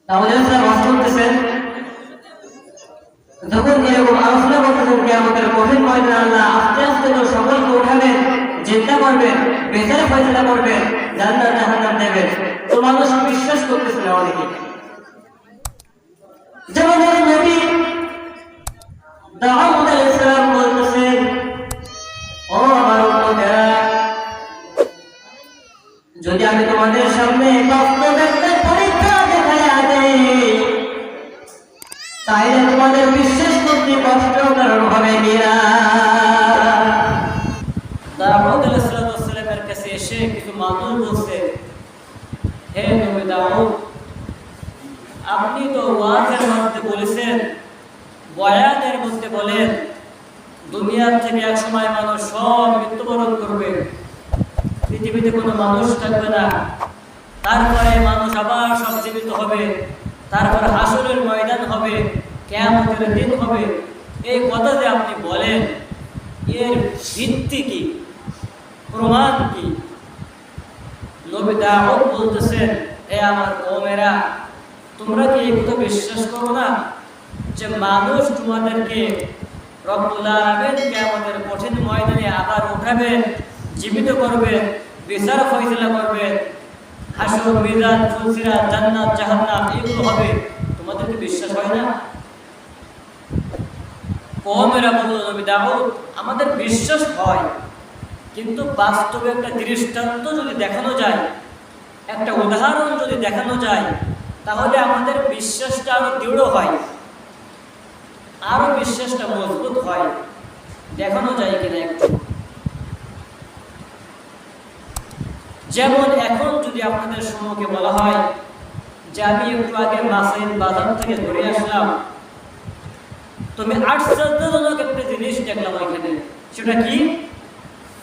তাহলে স্যার ওয়াজ করতেছেন, যখন এরকম আলোচনা করতেছেন কিয়ামতের কঠিন ময়দানে আল্লাহ আস্তে আস্তে করে সকলকে উঠাবেন, চিন্তা করবেন, বিচার ফয়সালা করবেন, জান্নাত জাহান্নাম দেবেন। তো মানুষ বিশ্বাস করতেছে না অনেকে। যেমন নবী দাউদ আলাইহিস সালাম বলতেছেন, ও আমার উম্মতেরা, যদি আমি তোমাদের সামনে বাস্তব একটা পরীক্ষা দেখায়া দেই, তাইলে তোমাদের বিশ্বাস করতে কষ্ট কারণ হবে কিনা। দাউদ আলাইহিস সালামের কাছে এসে কিছু মানুষ বলছে, হে নবী দাউদ, আপনি তো ওয়াজের মধ্যে বলেছেন, বয়ানের মধ্যে বলেন, দুনিয়ার থেকে এক সময় মানুষ সব মৃত্যুবরণ করবে, পৃথিবীতে কোনো মানুষ থাকবে না, তারপরে মানুষ আবার সব জীবিত হবে, তারপর হাসরের ময়দান হবে, কিয়ামতের দিন হবে। এই কথা যে আপনি বলেন, এর ভিত্তি কি, প্রমাণ কি? নবী দাউদ বলতেছেন, হে আমার কওমেরা, তোমরা কি এই কথা বিশ্বাস করো না যে মানুষ তোমাদেরকে রব্বুল আলামিন কিয়ামতের কঠিন ময়দানে আবার উঠাবেন, জীবিত করবেন, বিচার ফয়সালা করবেন, হাসর মিজান ফুলসিরাত জান্নাত জাহান্নাম এগুলো হবে, তোমাদের কি বিশ্বাস হয় না? কওমেরা বলল, নবী দাউদ, আমাদের বিশ্বাস হয়, কিন্তু বাস্তবে একটা দৃষ্টান্ত যদি দেখানো যায়, একটা উদাহরণ যদি দেখানো যায়, তাহলে আমাদের বিশ্বাসটা আরো দৃঢ় হয়, আরো বিশ্বাসটা মজবুত হয়। দেখানো যায় কিনা একটু? যেমন এখন যদি আপনাদের সম্মুখে বলা হয় যে আমি একটু আগে মাসের বাজার থেকে ঘুরে আসলাম, তুমি আশ্চর্যজনক একটা জিনিস দেখলাম ওইখানে। সেটা কি?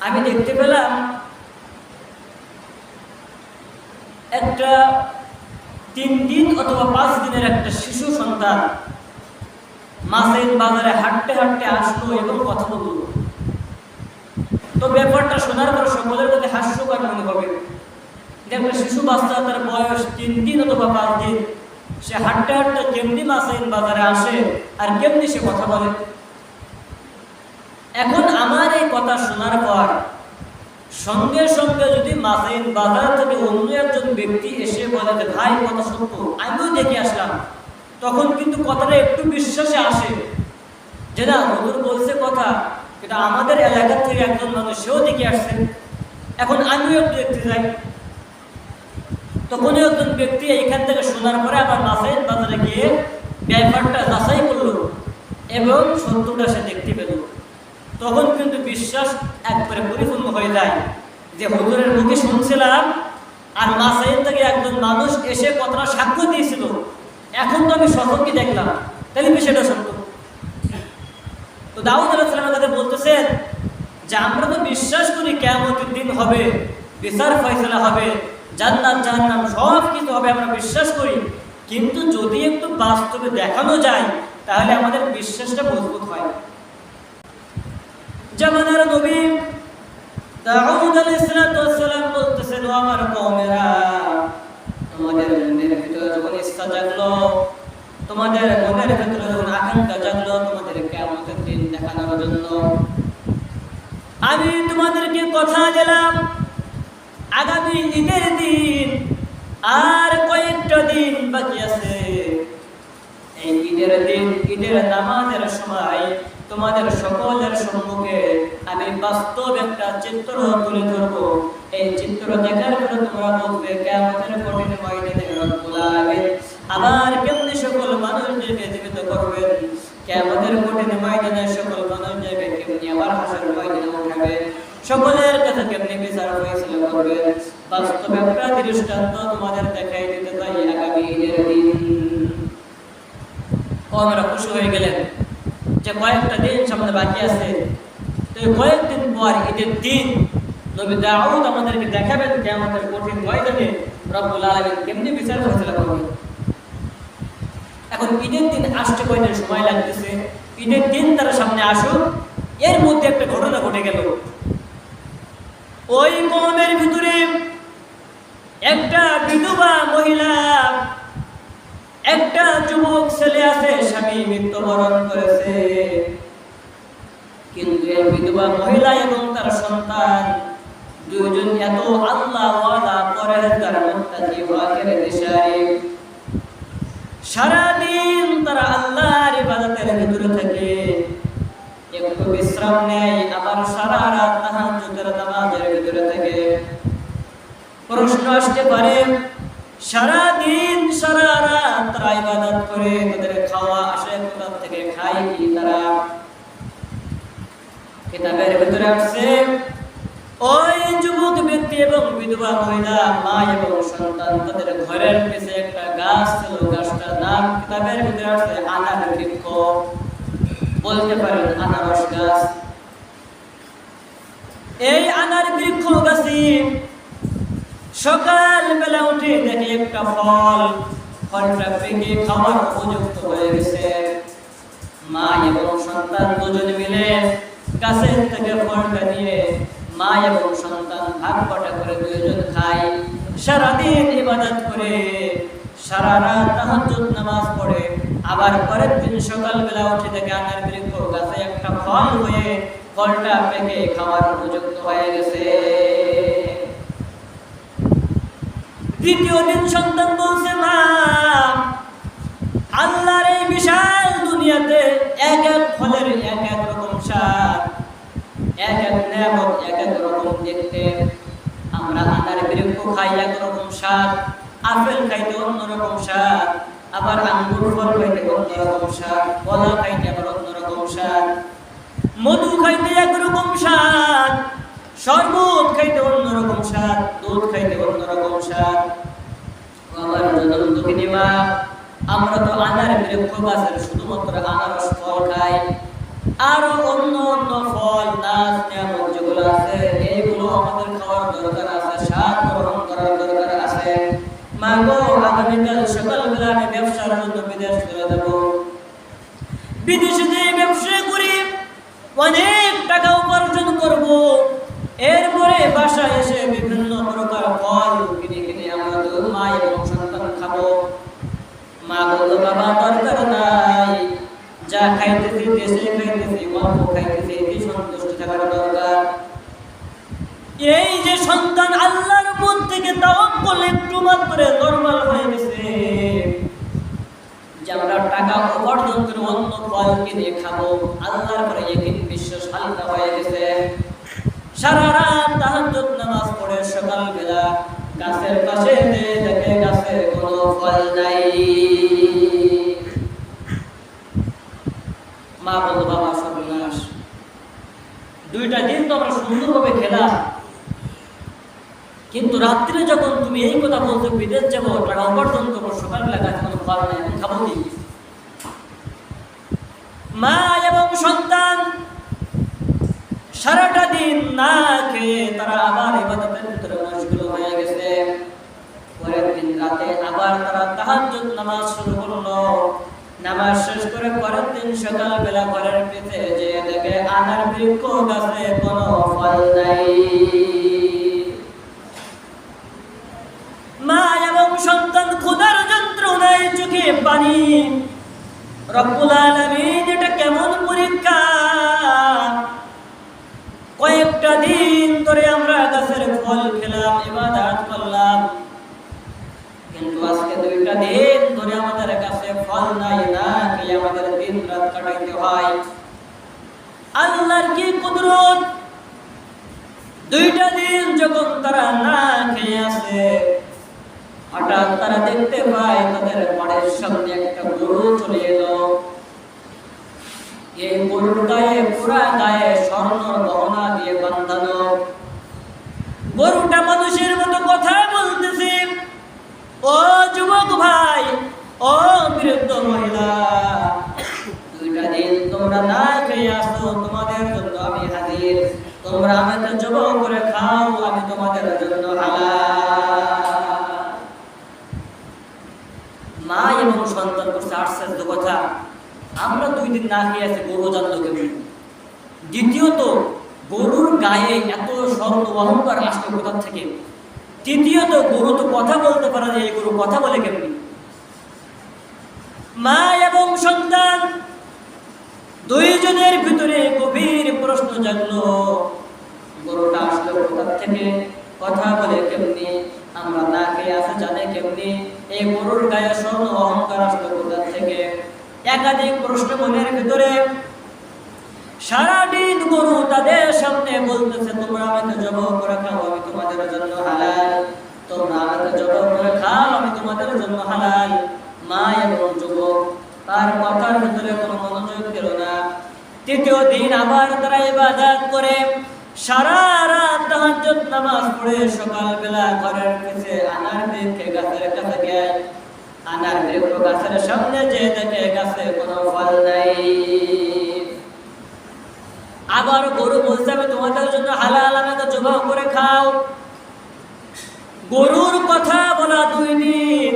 আমি দেখতে পেলাম একটা 3 দিন অথবা 5 দিনের একটা শিশু সন্তান মাসের বাজারে হাঁটতে হাঁটতে আসলো এবং কথা বলল। তো ব্যাপারটা শোনার পর সকলের কাছে হাস্যকর মনে হবে যে একটা শিশু বাচ্চা, তার বয়স 3 দিন অথবা 5 দিন, সে হাঁটতে হাঁটতে কেমনি মাসের বাজারে আসে আর কেমনি সে কথা বলে। এখন আমার এই কথা শোনার পর সঙ্গে সঙ্গে যদি মাসের বাজার থেকে অন্য একজন ব্যক্তি এসে বলে যে ভাই কথা সত্য, আমিও দেখে আসলাম, তখন কিন্তু কথাটা একটু বিশ্বাসে আসে যে না, হুজুর বলছে কথা, এটা আমাদের এলাকা থেকে একজন মানুষ সেও দেখে আসছে, এখন আমিও একটু দেখতে যাই। তখন একজন ব্যক্তি এইখান থেকে শোনার পরে আবার মাসের বাজারে গিয়ে ব্যাপারটা যাচাই করলো এবং সত্যটা সে দেখতে পেল। তখন কিন্তু বিশ্বাস একবারে পরিপূর্ণ হয়ে যায় যে হুজুরের মুখে শুনছিলাম আর মাসের থেকে একজন মানুষ এসে কথাটা সাক্ষ্য দিয়েছিল, এখন তো আমি সচক্ষে দেখলাম, তাহলে বিষয়টা সত্য। তো দাউদ আলাইহিস সালাম তাদের বলতেছেন যে আমরা তো বিশ্বাস করি কিয়ামতের দিন হবে, বিচার ফয়সালা হবে, জান্নাত জাহান্নাম সব কিছু হবে, আমরা বিশ্বাস করি, কিন্তু যদি একটু বাস্তবে দেখানো যায় তাহলে আমাদের বিশ্বাসটা মজবুত হয়। জামানার নবী দাউদ আলাইহিস সালাম বলতেছেন, ও আমার কওমেরা, তোমাদের মনের ভিতরে যখন ইচ্ছা জাগলো, তোমাদের মনের ভিতরে যখন আকাঙ্ক্ষা জাগলো তোমাদের কিয়ামতের দিন দেখানোর জন্য, আমি তোমাদেরকে কথা দিলাম আগামী ঈদের দিন আর কয়েকটা দিন বাকি আছে, এই ঈদের দিন, ঈদের নামাজের সময় তোমাদের সকলের সম্মুখে আমি বাস্তব একটা চিত্র তুলে ধরবো। এই চিত্র দেখার পরে তোমরা বলবে কিয়ামতের কঠিন ময়দানে রব্বুল আলামিন আবার কেমনে সকল মানুষদেরকে জীবিত করবেন, কিয়ামতের কঠিন ময়দানে সকল মানুষদেরকে কেমনে আবার হাসরের ময়দানে উঠাবেন, সকলের কাছে কেমনে বিচার ফয়সালা করবেন। বাস্তব একটা দৃষ্টান্ত তোমাদের দেখাই দিতে চাই আগামী ঈদের দিন। আমরা খুশি হয়ে গেলেন যে কয়েকটা দিন সামনে বাকি আছে, তো কয়েকদিন পর ঈদের দিন নবী দাউদ আমাদেরকে দেখাবেন কিয়ামতের কঠিন ময়দানে রব্বুল আলামিন কেমনে বিচার ফয়সালা করবেন। এখন ঈদের দিন আসতে কয়দিন সময় লাগতেছে, ঈদের দিন তারা সামনে আসুক, এর মধ্যে একটা ঘটনা ঘটে গেল। ওই কওমের ভিতরে একটা বিধবা মহিলা যুবক ছেলে আছে, স্বামী মৃত্যুবরণ করেছে, কিন্তু এই বিধবা মহিলা এবং তার সন্তান দুইজন এত আল্লাহ ওয়ালা পরহেজগার মুত্তাকি ওয়াকির দিশারি, সারাদিন তারা আল্লাহর ইবাদতের ভিতরে থাকে, একটু বিশ্রাম নেয়, আবার সারা রাত তাহাজ্জুদের নামাজের ভিতরে থাকে। প্রশ্ন আসতে পারে, সারা দিন সারা রাত তারা ইবাদত করে, তাদের খাওয়া আসে কোথা থেকে, খায় কি তারা? কিতাবের ভিতরে আসছে ওই যুবক ব্যক্তি এবং বিধবা মহিলা, মা এবং সন্তান, তাদের ঘরের পিছে একটা গাছ ছিল, গাছটার নাম কিতাবের ভিতরে আসছে আনার বৃক্ষ, বলতে পারেন আনারস গাছ। এই আনার বৃক্ষ গাছে সকাল বেলা উঠে দেখি একটা ফলটা পেকে খাওয়ার উপযুক্ত হয়ে গেছে। মা এবং সন্তান দুজন মিলে গাছের থেকে ফলটা নিয়ে মা এবং সন্তান ভাগ বাটা করে দুইজন খায়, সারাদিন ইবাদত করে, সারা রাত তাহাজ্জুদ নামাজ পড়ে, আবার পরের দিন সকালবেলা উঠে দেখে আনার বৃক্ষ গাছে একটা ফল হয়ে ফলটা পেকে খাওয়ার উপযুক্ত হয়ে গেছে। দ্বিতীয় দিন সন্তান বলছে, মা, আল্লাহর এই বিশাল দুনিয়াতে এক এক ফলের এক এক রকম স্বাদ, এক এক নেয়ামত এক এক রকম দেখতে। আমরা আনার বৃক্ষ খাই একরকম স্বাদ, আপেল খাইতে অন্যরকম স্বাদ, আবার আঙ্গুর ফল খাইতে অন্যরকম স্বাদ, কলা খাইতে আবার অন্যরকম স্বাদ, মধু খাইতে একরকম স্বাদ, শরবত খাইতে অন্যরকম স্বাদ, দুধ খাইতে অন্যরকম স্বাদ। আমার দুঃখিনী মা, আমরা তো আনার বৃক্ষ গাছের শুধুমাত্র আনারস ফল খাই, আরো অন্য অন্য ফল নাচ নিয়ামত যেগুলো আছে এইগুলো আমাদের খাওয়ার দরকার আছে, স্বাদ গ্রহণ করার দরকার আছে। মা গো, আগামীকাল সকালবেলা আমি ব্যবসার জন্য বিদেশ চলে যাব, বিদেশে যে ব্যবসা করি অনেক টাকা উপার্জন করব, এরপরে বাসায় এসে বিভিন্ন প্রকার ফল কিনে কিনে আমরা তো মা এবং সন্তান খাবো। মা বললো, বাবা দরকার নাই, যা খাইতেছি দেশে খাইতেছি, অল্প খাইতেছি, এতে সন্তুষ্ট থাকার দরকার। এই যে সন্তান আল্লাহর উপর থেকে তাওয়াক্কুল একটু মাত্র নরমাল হয়ে গেছে, যে আমরা টাকা উপার্জন করে অন্য ফল কিনে খাবো, আল্লাহর পরে ইয়াকিন বিশ্বাস হালকা হয়ে গেছে। সারা রাত তাহাজ্জুদ নামাজ পড়ে সকালবেলা গাছের পাশে দেখে গাছের কোনো ফল নাই। মা বলল, বাবা সর্বনাশ, 2টা দিন তো আমরা সুন্দরভাবে খেলাম, কিন্তু রাত্রে যখন তুমি এই কথা বলছো বিদেশ যাবো, টাকা উপার্জন করবো, সকালবেলা গাছে কোনো ফল নাই, খাবো কি? মা এবং সন্তান সারাটা দিন না খেয়ে তারা আবার ইবাদতের ভিতরে মশগুল হয়ে গেছে। পরের দিন রাতে আবার তারা তাহাজ্জুদ নামাজ শুরু করলো, নামাজ শেষ করে পরের দিন সকালবেলা ঘরের পিছে যে দেখে আনার বৃক্ষ গাছে কোনো ফল নাই। মা এবং সন্তান ক্ষুধার যন্ত্রণায় চোখে পানি। রব্বুল আলামিন, এটা কেমন পরীক্ষা! কয়েকটা দিন ধরে আমরা গাছের ফল খেলাম, ইবাদত করলাম, কিন্তু আজকে 2টা দিন ধরে আমাদের কাছে ফল নাই, না খেয়ে আমাদের দিন রাত কাটাইতে হয়। আল্লাহর কি কুদরত! 2টা দিন যখন তারা না খেয়ে আছে, হঠাৎ তারা দেখতে পায় তাদের বাড়ির সামনে একটা গরু চলে এলো। এই গরুর গায়ে, পুরা গায়ে স্বর্ণ গহনা দিয়ে বাঁধানো। গরুটা মানুষের মতো কথা বলতেছে, ও যুবক ভাই, ও বৃদ্ধ মহিলা, 2টা দিন তোমরা না খেয়ে আসো, তোমাদের জন্য আমি হাজির, তোমরা আমাকে জবাই করে খাও, আমি তোমাদের জন্য হালাল। মা এবং সন্তান করছে আশ্চর্য কথা, আমরা 2 দিন না খেয়ে আছি, গরু জানলো কেমন? দ্বিতীয়ত, গরুর গায়ে এত স্বর্ণ অহংকার আসলো কোথা থেকে? তৃতীয়ত, গরু তো কথা বলতে পারে না, এই গরু কথা বলে কেমনি? মা এবং সন্তান দুইজনের ভিতরে গভীর প্রশ্ন জাগলো, গরুটা আসলো কোথা থেকে, কথা বলে কেমনি, আমরা না খেয়ে আসে জানে কেমনি, এই গরুর গায়ে স্বর্ণ অহংকার আসলো কোথা থেকে। একাধিক প্রশ্ন মনের ভিতরে। সারাদিন গরু তাদের সামনে বলতেছে, তোমরা আমাকে জবাই করে খাও, আমি তোমাদের জন্য হালাল, তোমরা আমাকে জবাই করে খাও, আমি তোমাদের জন্য হালাল। মা এবং যুবক তার কথার ভিতরে কোনো মনোযোগ দিল না। তৃতীয় দিন আবার তারা ইবাদত করে সারা রাত তাহাজ্জুদ নামাজ পড়ে সকালবেলা ঘরের কাছে আনার বৃক্ষে গাছের কাছে যায়। আনার বৃক্ষ গাছের সামনে যে দেখে গাছে কোনো ফল নাই। আবার গরু বলছে, আমি তোমাদের জন্য হালাল, আমাকে জবাই করে খাও। গরুর কথা বলা 2 দিন,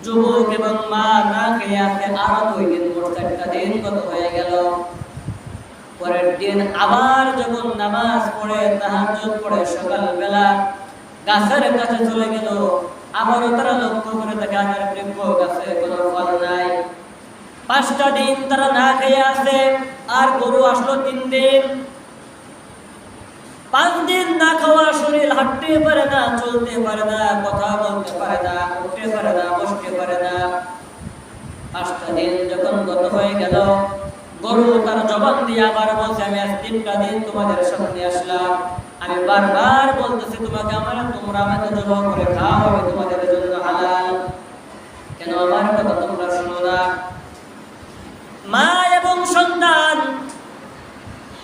যুবক এবং মা না খেয়ে আছে আরো 2 দিন, মোট 4টা দিন কত হয়ে গেল। পরের দিন আবার যখন নামাজ পড়ে তাহাজ্জুদ পড়ে সকালবেলা গাছের কাছে চলে গেল, আবারও তারা লক্ষ্য করে দেখে আনার বৃক্ষ গাছে কোনো ফল নাই। 5টা দিন তারা না খেয়ে আছে, আর গরু আসলো 3 দিন। 5 দিন না খাওয়া শরীর হাঁটতে পারে না, চলতে পারে না, কথা বলতে পারে না, উঠতে পারে না, বসতে পারে না। 5টা দিন যখন গত হয়ে গেল, গরু তার জবান দিয়ে আবার বলছে, আমি আজ 3টা দিন তোমাদের সামনে আসলাম, আমি বারবার বলতেছি তোমাকে তোমরা আমাকে জবাই করে খাও, আমি তোমাদের জন্য হালাল, কেন আমার কথা তোমরা শুনো না? মা এবং সন্তান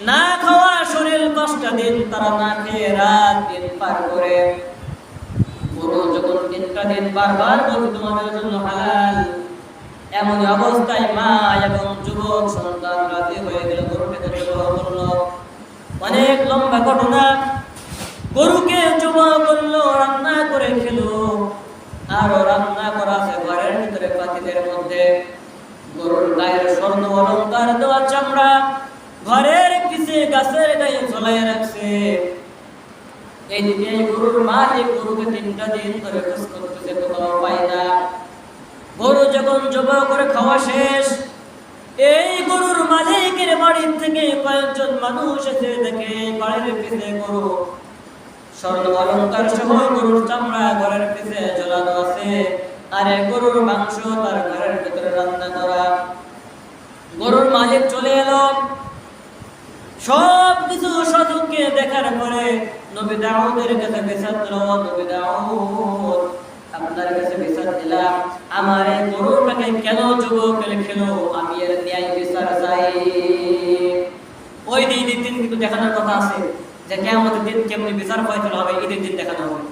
না খাওয়া শরীর 5টা দিন তারা না খেয়ে রাত দিন পার করে। গরু যখন 3টা দিন বারবার বলছে তোমাদের জন্য হালাল, এমন অবস্থায় মা এবং যুবক সন্তান রাজি হয়ে গেল, গরুকে জবাই করলো। অনেক লম্বা ঘটনা। গরুকে জবাই করলো, রান্না করে খেলো, আরো রান্না করা আছে ঘরের ভিতরে পাতিলের মধ্যে। গরুর গায়ের স্বর্ণ অলংকার দেওয়া চামড়া ঘরের পিছে গাছের গায়ে ঝোলাইয়া রাখছে। এইদিকে গরুর মালিক গরুকে 3টা দিন ধরে খোঁজ করতেছে, কোথাও পায় না। গরু যখন জবাই করে খাওয়া শেষ, এই গরুর মালিকের বাড়ি থেকে কয়েকজন মানুষ এসে দেখে বাড়ির পিছে গরু স্বর্ণ অলংকার সহ গরুর চামড়া ঘরের পিছে ঝোলানো আছে, আর গরুর মাংস তার ঘরের ভিতরে রান্না করা। গরুর মালিক চলে এলো, সব কিছু সদুকে দেখার পরে নবী দাউদের কাছে বিচার দিল, নবী দাউদ আপনার কাছে বিচার দিলাম, আমার এই গরুটাকে কেন যুবকের খেলো, আমি এর ন্যায় বিচার চাই। ওই দিন কিন্তু দেখানোর কথা আছে যে কিয়ামতের দিন কেমনি বিচার ফয়সালা হবে, ঈদের দিন দেখানো হবে।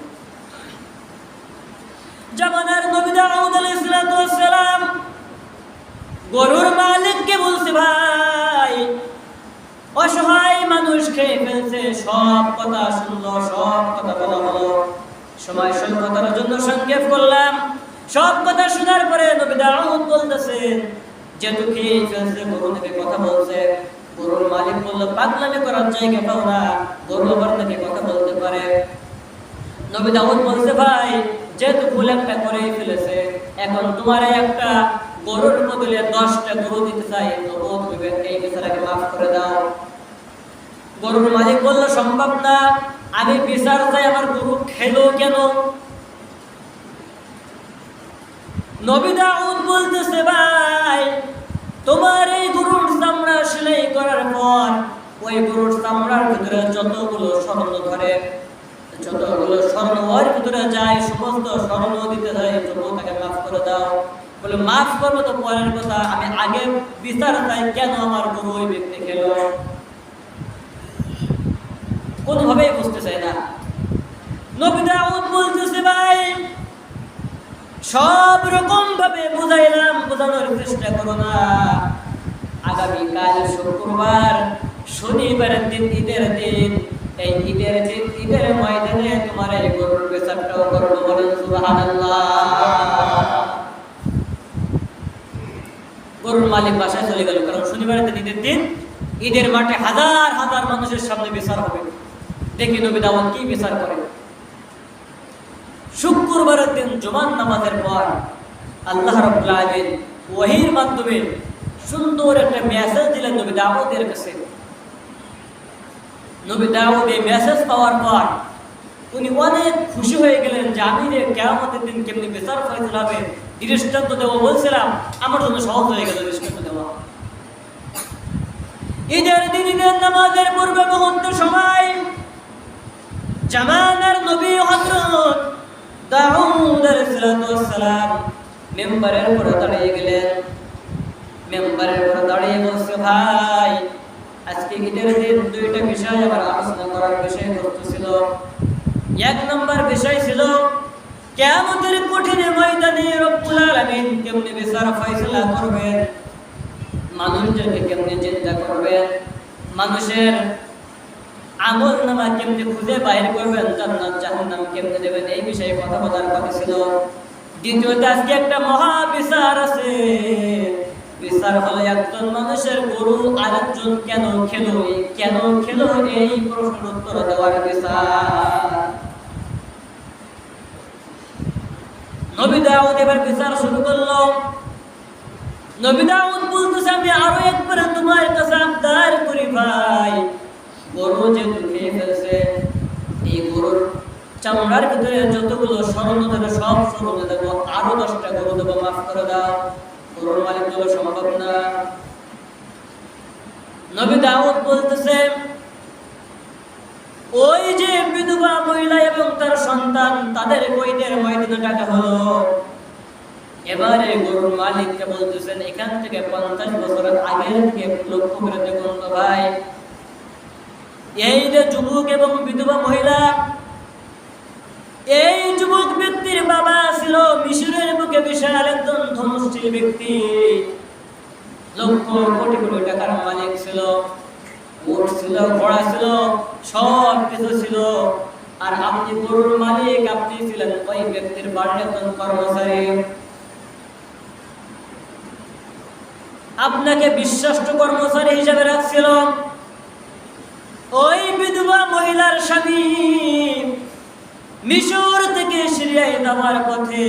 জামানার নবী দাউদ আলাইহিস সালাম গরুর মালিককে বলছে, ভাই অসহায় মানুষ খেয়ে ফেলছে, সব কথা শুনলো, সব কথা বলা হলো, সময় স্বল্পতার জন্য সংক্ষেপ করলাম। সব কথা শোনার পরে নবী দাউদ বলতেছেন, যেহেতু খেয়ে ফেলছে, গরু থেকে কথা বলছে। গরুর মালিক বলল, পাগলামি করার জায়গা পাও না, গরু আবার থেকে কথা বলতে পারে। নবী দাউদ বলছে, ভাই যেহেতু ভুল একটা করেই ফেলেছে, এখন তোমার একটা গরুর বদলে 10টা গরু দিতে চাই, তবুও তুমি এই বিচারকে মাফ করে দাও। গরুর মালিক বলল, সম্ভব না, আমি বিচার চাই, আমার গরু খেলো কেন? নবী দাউদ বলতেছে, ভাই তোমার এই গরুর চামড়া সেলাই করার পর ওই গরুর চামড়ার ভিতরে যতগুলো স্বর্ণ ধরে, যতগুলো স্বর্ণ ওর ভিতরে যায়, সমস্ত স্বর্ণ দিতে চাই, তবুও তাকে মাফ করে দাও। বলে, মাফ করবো তো পরের কথা, আমি আগে বিচার চাই, কেন আমার গরু ওই ব্যক্তি খেলো? কোনোভাবেই বুঝতে চাই না। নবী দাউদ বলতেছে, ভাই সব রকম ভাবে বুঝাইলাম, বোঝানোর চেষ্টা করো না, আগামীকাল শুক্রবার, শনিবারের দিন, ঈদের দিন, এই ঈদের দিন, ঈদের ময়দানে তোমার এই গরুর বিচারটাও করবো। বলেন সুবহানাল্লাহ। গরুর মালিক বাসায় চলে গেল, কারণ শনিবারের দিন, ঈদের দিন, ঈদের মাঠে হাজার হাজার মানুষের সামনে বিচার হবে। দেখি নবী দাউদ কি বিচার করে। শুক্রবারের দিন জুমার নামাজের পর আল্লাহ রাব্বুল আলামিন ওহীর মাধ্যমে সুন্দর একটা মেসেজ দিলেন নবী দাউদের কাছে। নবী দাউদ এই মেসেজ পাওয়ার পর উনি অনেক খুশি হয়ে গেলেন যে আমি যে কিয়ামতের দিন কেমনি বিচার ফয়সালা হবে দৃষ্টান্ত দেবো বলছিলাম, আমার জন্য সহজ হয়ে গেল দৃষ্টান্ত দেওয়া। ঈদের দিন ঈদের নামাজের পূর্বে মুহূর্তের সময় জামানার নবী হযরত দাউদ আলাইহিস সালাম মেম্বারের উপরে দাঁড়িয়ে গেলেন। মেম্বারের উপরে দাঁড়িয়ে বলছে, ভাই আজকে ঈদের দিন দুইটা বিষয় আমার আলোচনা করার বিষয়বস্তু ছিল। এক নম্বর বিষয় ছিল কিয়ামতের কঠিন ময়দানে রব্বুল আলামিন কেমনে বিচার ফয়সালা করবেন, মানুষদেরকে কেমনে চিন্তা করবেন, মানুষের আমল নামা কেমনে খুঁজে বাইর করবেন, জান্নাত জাহান্নাম কেমনে দেবেন, এই বিষয়ে কথা বলার কথা ছিল। দ্বিতীয়ত আজকে একটা মহা বিচার আছে। বিচার হলো একজন মানুষের গরু আরেকজন কেন খেলো, কেন খেলো এই প্রশ্নের উত্তর দেওয়ার বিচার। নবী দাউদ এবার বিচার শুরু করলো। নবী দাউদ বলতেছে, আমি আরো একবার তোমার কাছে আবদার করি ভাই, গরু যেহেতু খেয়ে ফেলছে, এই গরুর চামড়ার ভিতরে যতগুলো স্মরণ দেবে সব স্মরণ দেবো, আরো 10টা গরু দেবো, মাফ করে দাও। গরুর মালিক বলে সম্ভব না। নবী দাউদ বলতেছে, ওই যে বিধবা মহিলা এবং তার সন্তান তাদের কইদের ময়দানে টাকা হলো। এবারে গরুর মালিককে বলতেছেন, এখান থেকে 50 বছর আগের থেকে লক্ষ্য করে দেখুন তো ভাই, এই যে যুবক এবং বিধবা মহিলা, এই যুবক ব্যক্তির বাবা ছিল মিশরের বুকে বিশাল একজন ধনশীল ব্যক্তি, লক্ষ কোটি কোটি টাকার মালিক ছিল, উট ছিল, ঘোড়া ছিল, সব কিছু ছিল। আর আপনি গরুর মালিক, আপনি ছিলেন ওই ব্যক্তির বাড়ির একজন কর্মচারী। আপনাকে বিশ্বস্ত কর্মচারী হিসেবে রাখছিল। ওই বিধবা মহিলার স্বামী মিশর থেকে সিরিয়ায় যাওয়ার পথে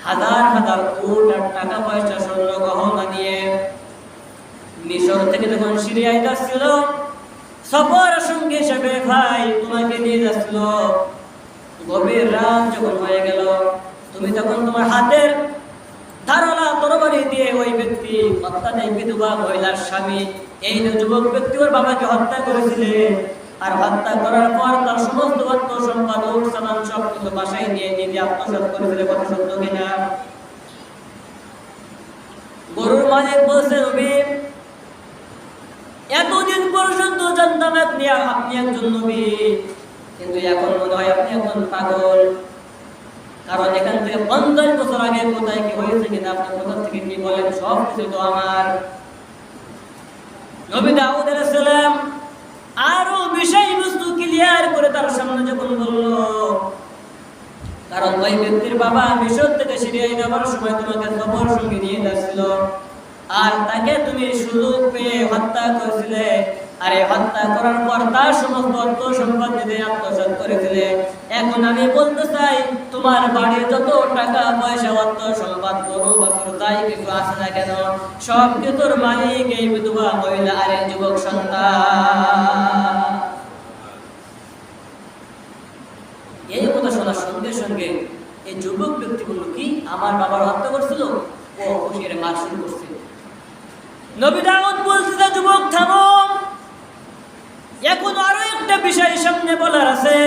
হাজার হাজার উট আর টাকা পয়সা স্বর্ণ গহনা নিয়ে মিশর থেকে যখন সিরিয়ায় যাচ্ছিল, সফর সঙ্গী হিসেবে ভাই তোমাকে নিয়ে যাচ্ছিল। গভীর রাত যখন হয়ে গেল, তুমি তখন তোমার হাতের ধারালা তরবারি দিয়ে ওই ব্যক্তি অর্থাৎ এই বিধবা মহিলার স্বামী, এই যুবক ব্যক্তি ওর বাবাকে হত্যা করেছিলেন। আর হত্যা করার পর তার সমস্ত অর্থ সম্পদ উট সামান সব কিছু বাসায় নিয়ে নিজে আত্মসাৎ করেছিলেন। কথা সত্য কিনা? গরুর মালিক বলছে, নবী এতদিন পর্যন্ত জানতাম আপনি একজন নবী, কিন্তু এখন মনে হয় আপনি একজন পাগল। কারণ এখান থেকে 50 বছর আগে কোথায় কি হয়েছে কিনা আপনি কোথা থেকে কি বলেন, সব কিছু তো আমার। নবী দাউদ আলাইহিস সালাম আরো বিষয়বস্তু ক্লিয়ার করে তার সামনে যখন বলল, কারণ ওই ব্যক্তির বাবা মিশর থেকে সিরিয়ায় যাওয়ার সময় তোমাকে সফর সঙ্গে নিয়ে যাচ্ছিল, আর তাকে তুমি সুযোগ পেয়ে হত্যা করেছিলে। আর এই হত্যা করার পর তার সমস্ত অর্থ সম্পদ নিজে আত্মসাৎ করেছিলে। এখন আমি বলতে চাই, তোমার বাড়ির যত টাকা পয়সা অর্থ সম্পদ গরু বছর যাই কিছু আছে না কেন, সব কিছুর মালিক এই বিধবা মহিলা আর এই যুবক সন্তান। এই কথা শোনার সঙ্গে সঙ্গে এই যুবক ব্যক্তি বলল, কি আমার বাবার হত্যা করছিল, ও খুশির মার শুরু করছিল। নবী দাউদ বলছে, যুবক থামো, এখন আরো একটা বিষয় সামনে বলার আছে।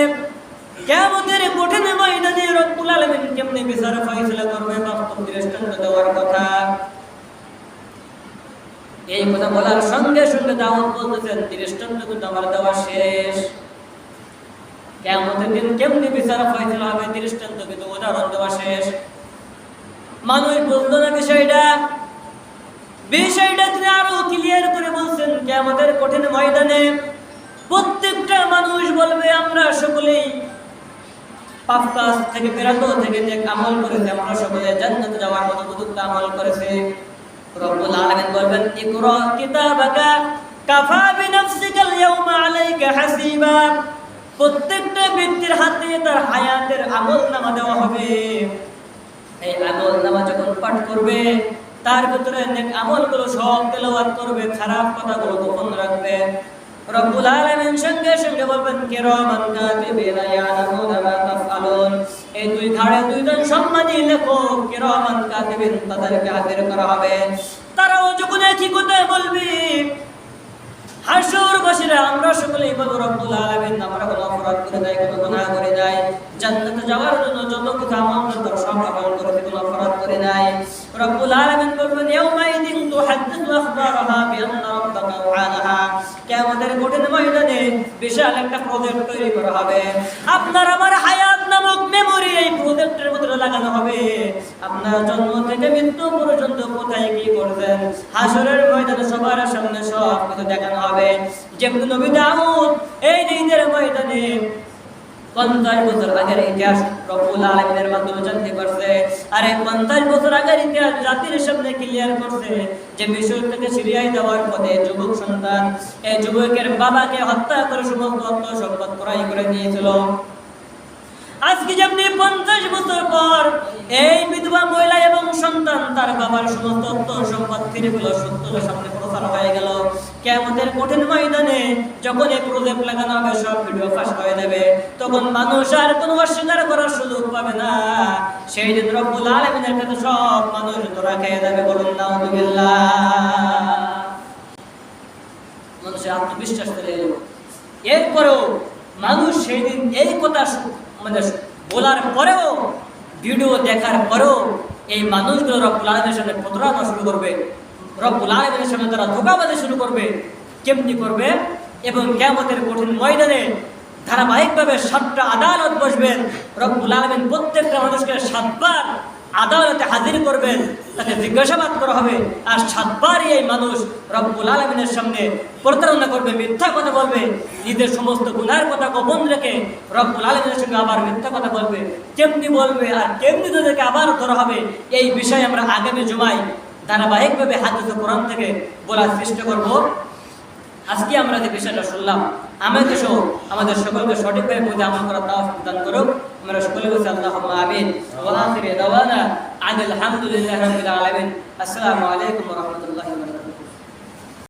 কিয়ামতের কঠিন ময়দানে রব্বুল আলামিন কেমনে বিচার ফয়সালা করবে, বাস্তব দৃষ্টান্ত দেওয়ার কথা। এই কথা বলার সঙ্গে সঙ্গে দাউদ বলতেছেন, দৃষ্টান্ত কিন্তু আমার দেওয়া শেষ। কিয়ামতের দিন কেমনে বিচার ফয়সালা হবে দৃষ্টান্ত কিন্তু উদাহরণ দেওয়া শেষ। মানুষ বুঝলো না বিষয়টা তিনি আরো ক্লিয়ার করে বলছেন, কিয়ামতের কঠিন ময়দানে প্রত্যেকটা মানুষ বলবে, আমরা সকলেই পাপ কাজ থেকে বিরত থেকে নেক আমল করেছি, আমরা সকলে জান্নাতে যাওয়ার মতো উপযুক্ত আমল করেছি। রব্বুল আলামিন বলবেন, ইকরা কিতাবাকা কাফা বিনাফসিকাল ইয়াউমা আলাইকা হাসিবা। প্রত্যেকটা ব্যক্তির হাতে তার হায়াতের আমলনামা দেওয়া হবে। এই আমলনামা যখন পাঠ করবে তার ভিতরে নেক আমলগুলো সব তেলাওয়াত করবে, খারাপ কথাগুলো গোপন রাখবে। রব্বুল আলামিন সঙ্গে সঙ্গে বলবেন কিরামান কাতিবিনা ইয়ালামুনা মা তাফআলুন। এই দুই ঘাড়ে দুইজন সম্মানী লেখক কিরামান কাতিবিন, তাদেরকে হাজির করা হবে। তারাও যখন একই কথা বলবে, হাসরবাসীরা আমরা সকলেই বলবো রব্বুল আলামিন আমরা কোনো অপরাধ করে নাই, কোনো গুনাহ করে নাই, জান্নাতে যাওয়ার জন্য যত কিছু আমল দরকার সব আমল করেছি, কোনো অপরাধ করে নাই। রব্বুল আলামিন বলবেন ইয়াউমাইদিন তুহাদ্দিসু আখবারাহা বিআন্না রাব্বাকা ওয়া'আলাহা। কিয়ামতের কঠিন ময়দানে বিশাল একটা প্রজেক্ট তৈরি করা হবে। আপনার আমার হায়াত নামক মেমোরি এই প্রজেক্টের ভিতরে লাগানো হবে। আপনার জন্ম থেকে মৃত্যু পর্যন্ত কোথায় কি করবেন হাসরের ময়দানে সবার সামনে সব কিছু দেখানো হবে। যেমন নবী দাউদ এই দিনের ময়দানে 50 বছর আগের ইতিহাস রব্বুল আলামিনের মাধ্যমে জানতে পারছে। আরে 50 বছর আগের ইতিহাস জাতির সামনে ক্লিয়ার করছে যে মিশর থেকে সিরিয়ায় যাওয়ার পথে যুবক সন্তান এই যুবকের বাবাকে হত্যা করে সমস্ত অর্থ সম্পদ ক্রয় করে নিয়েছিল। আজকে যেমনি 50 বছর পর এই বিধবা মহিলা এবং সন্তান তার বাবার সমস্ত অর্থ সম্পদ ফিরে পেল, সত্যের সামনে প্রচার হয়ে গেল। কিয়ামতের কঠিন ময়দানে যখন এই প্রজেক্ট লাগানো হবে সব ভিডিও ফাঁস হয়ে যাবে, তখন মানুষ আর কোনো অস্বীকার করার সুযোগ পাবে না। সেই দিন রব্বুল আলামিনের কাছে সব মানুষ ধরা খেয়ে যাবে। বলুন নাউযুবিল্লাহ। মানুষের আত্মবিশ্বাস চলে এলো। এরপরেও মানুষ সেই দিন এই কথা মানে বলার পরেও, ভিডিও দেখার পরেও এই মানুষগুলো রব্বুল আলামিনের সামনে প্রতারণা শুরু করবে, রব্বুল আলামিনের সামনে তারা ধোঁকাবাজি শুরু করবে। কেমনি করবে? এবং কিয়ামতের কঠিন ময়দানে ধারাবাহিকভাবে 7টা আদালত বসবেন। রব্বুল আলামিন প্রত্যেকটা মানুষকে 7 বার আদালতে হাজির করবেন, তাকে জিজ্ঞাসাবাদ করা হবে। আর 7 বারই এই মানুষ রব্বুল আলামিনের সামনে প্রতারণা করবে, মিথ্যা কথা বলবে, নিজের সমস্ত গুনাহের কথা গোপন রেখে রব্বুল আলামিনের সঙ্গে আবার মিথ্যা কথা বলবে। কেমনি বলবে আর কেমনি তাদেরকে আবার ধরা হবে, এই বিষয়ে আমরা আগামী জুমায় ধারাবাহিকভাবে হাদিস ও কোরআন থেকে বলার চেষ্টা করব। আজকে আমরা যে বিষয়টা শুনলাম, আমাদের সহ আমাদের সকলকে সঠিকভাবে বুঝে আমল করার তৌফিক দান করুক। আমরা সকলে বলছি আল্লাহুম্মা আমিন। ওয়া আখিরু দাওয়ানা আনিল হামদুলিল্লাহি রাব্বিল আলামিন। আসসালামু আলাইকুম ওয়া রাহমাতুল্লাহ।